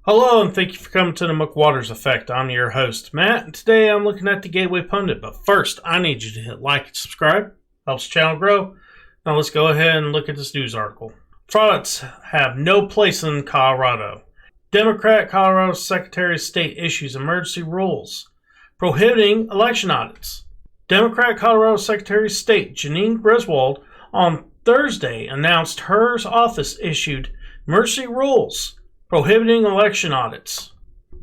Hello, and thank you for coming to the McWaters Effect. I'm your host, Matt, and today I'm looking at the Gateway Pundit. But first, I need you to hit like and subscribe. Helps the channel grow. Now let's go ahead and look at this news article. Frauds have no place in Colorado. Democrat Colorado Secretary of State issues emergency rules prohibiting election audits. Democrat Colorado Secretary of State Janine Griswold on Thursday announced her office issued emergency rules prohibiting election audits.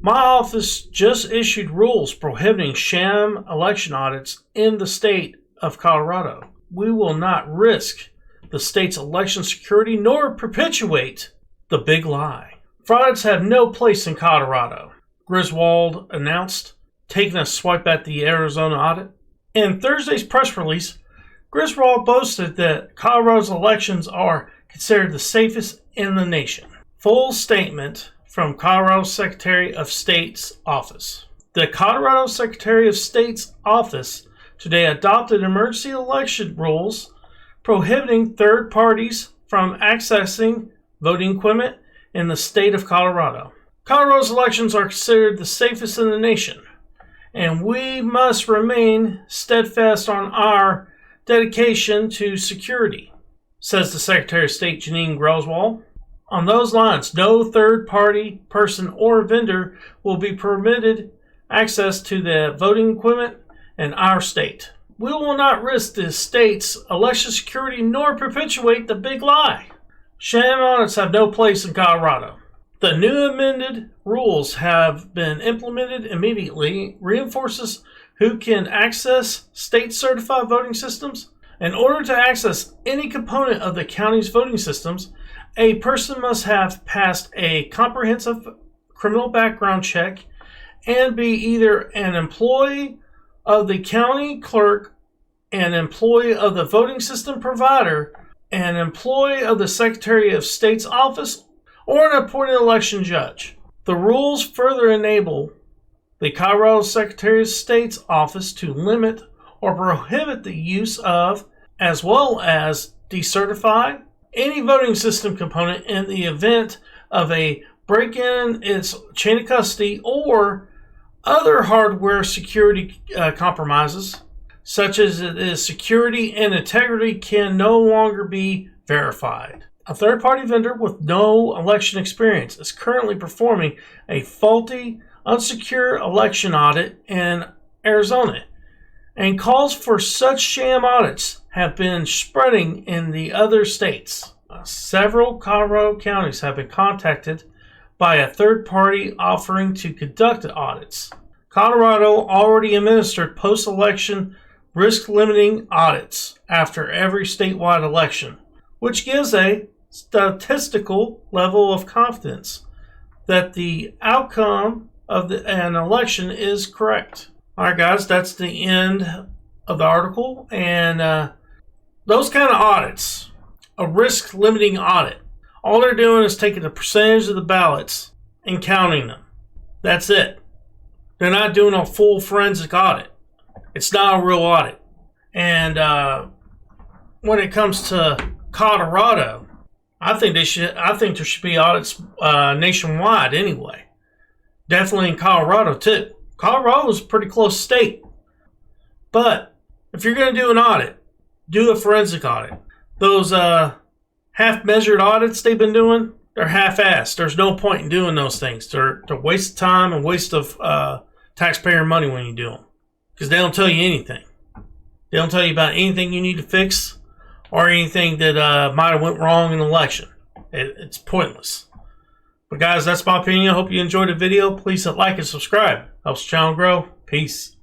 My office just issued rules prohibiting sham election audits in the state of Colorado. We will not risk the state's election security nor perpetuate the big lie. Frauds have no place in Colorado, Griswold announced, taking a swipe at the Arizona audit. In Thursday's press release, Griswold boasted that Colorado's elections are considered the safest in the nation. Full statement from Colorado Secretary of State's office. The Colorado Secretary of State's office today adopted emergency election rules prohibiting third parties from accessing voting equipment in the state of Colorado. Colorado's elections are considered the safest in the nation, and we must remain steadfast on our dedication to security, says the Secretary of State Janine Griswold. On those lines, no third-party person or vendor will be permitted access to the voting equipment in our state. We will not risk the state's election security nor perpetuate the big lie. Sham audits have no place in Colorado. The new amended rules have been implemented immediately, reinforces who can access state-certified voting systems. In order to access any component of the county's voting systems, a person must have passed a comprehensive criminal background check and be either an employee of the county clerk, an employee of the voting system provider, an employee of the Secretary of State's office, or an appointed election judge. The rules further enable the Colorado Secretary of State's office to limit or prohibit the use of, as well as decertify, any voting system component in the event of a break-in its chain of custody or other hardware security compromises, such as its security and integrity can no longer be verified. A third-party vendor with no election experience is currently performing a faulty, unsecure election audit in Arizona, and calls for such sham audits have been spreading in the other states. Several Colorado counties have been contacted by a third party offering to conduct audits. Colorado already administered post-election risk-limiting audits after every statewide election, which gives a statistical level of confidence that the outcome of an election is correct. All right, guys, that's the end of the article. And those kind of audits, a risk-limiting audit, all they're doing is taking the percentage of the ballots and counting them. That's it. They're not doing a full forensic audit. It's not a real audit. And when it comes to Colorado, I think there should be audits nationwide anyway. Definitely in Colorado too. Colorado is a pretty close state. But if you're going to do an audit, do a forensic audit. Those half-measured audits they've been doing, they're half-assed. There's no point in doing those things. They're a waste of time and waste of taxpayer money when you do them. Because they don't tell you anything. They don't tell you about anything you need to fix or anything that might have went wrong in the election. It's pointless. But guys, that's my opinion. I hope you enjoyed the video. Please hit like and subscribe. Helps the channel grow. Peace.